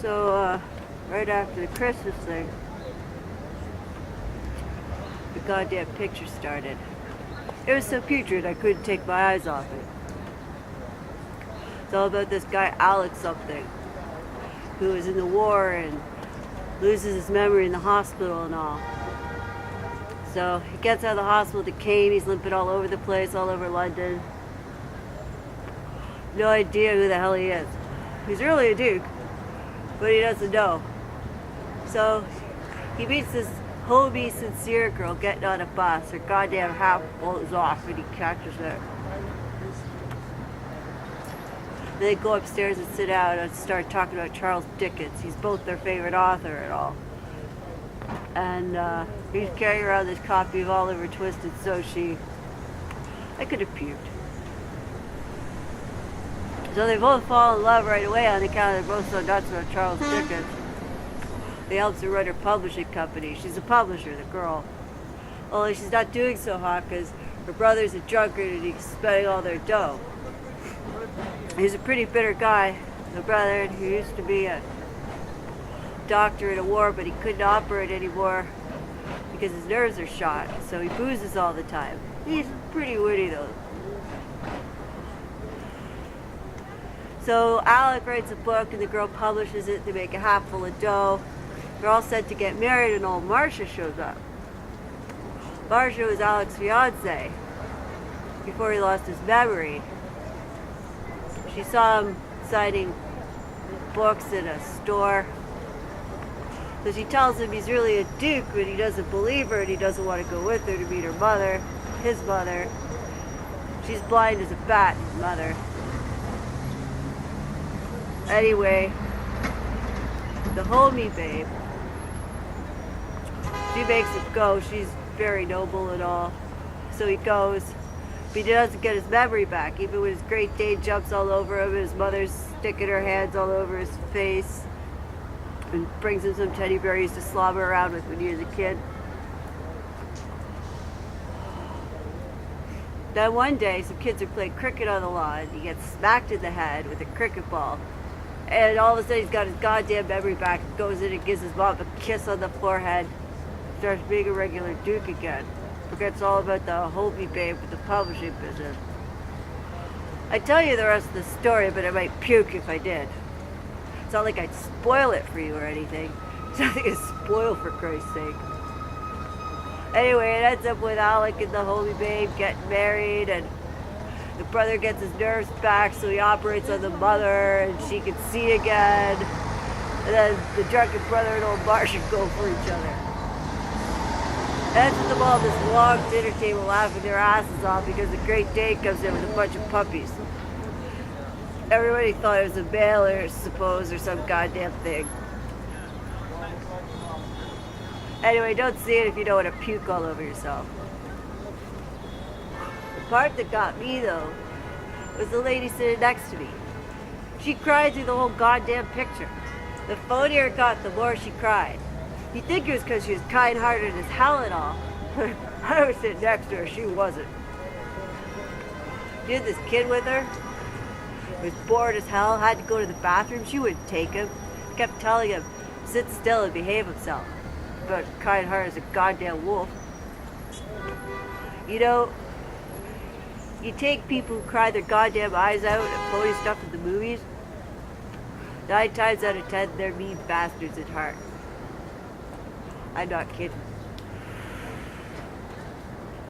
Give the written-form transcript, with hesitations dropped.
So, right after the Christmas thing, the goddamn picture started. It was so putrid I couldn't take my eyes off it. It's all about this guy Alex something, who was in the war and loses his memory in the hospital and all. So he gets out of the hospital with a cane, he's limping all over the place, all over London. No idea who the hell he is. He's really a duke, but he doesn't know. So he meets this homey, sincere girl getting on a bus. Her goddamn hat blows off and he catches her. They go upstairs and sit down and start talking about Charles Dickens. He's both their favorite author and all. And he's carrying around this copy of Oliver Twist and So She. I could have puked. So they both fall in love right away on account of they're both so nuts about Charles Dickens. He helps her run her publishing company. She's a publisher, the girl. Only she's not doing so hot because her brother's a drunkard and he's spending all their dough. He's a pretty bitter guy, the brother, who used to be a doctor in a war, but he couldn't operate anymore because his nerves are shot, so he boozes all the time. He's pretty witty though. So Alec writes a book and the girl publishes it. They make a hatful of dough. They're all set to get married and old Marcia shows up. Marcia was Alec's fiance before he lost his memory. She saw him signing books in a store. So she tells him he's really a duke, but he doesn't believe her and he doesn't want to go with her to meet her mother, his mother. She's blind as a bat, his mother. Anyway, the homie babe, she makes him go. She's very noble and all. So he goes, but he doesn't get his memory back. Even when his Great Dane jumps all over him, his mother's sticking her hands all over his face and brings him some teddy bear he used to slobber around with when he was a kid. Then one day, some kids are playing cricket on the lawn. He gets smacked in the head with a cricket ball. And all of a sudden, he's got his goddamn memory back. Goes in and gives his mom a kiss on the forehead. Starts being a regular duke again. Forgets all about the homie babe with the publishing business. I'd tell you the rest of the story, but I might puke if I did. It's not like I'd spoil it for you or anything. It's nothing to spoil, for Christ's sake. Anyway, it ends up with Alec and the homie babe getting married, and the brother gets his nerves back, so he operates on the mother, and she can see again. And then the drunken brother and old Marcia go for each other. Ends with them all at this long dinner table laughing their asses off because the Great Dane comes in with a bunch of puppies. Everybody thought it was a male, I suppose, or some goddamn thing. Anyway, don't see it if you don't want to puke all over yourself. The part that got me, though, was the lady sitting next to me. She cried through the whole goddamn picture. The funnier it got, the more she cried. You'd think it was because she was kind-hearted as hell and all. I was sitting next to her, she wasn't. She had this kid with her. He was bored as hell, had to go to the bathroom. She wouldn't take him. Kept telling him, sit still and behave himself. But kind-hearted as a goddamn wolf. You know, you take people who cry their goddamn eyes out and phony stuff in the movies, 9 times out of 10, they're mean bastards at heart. I'm not kidding.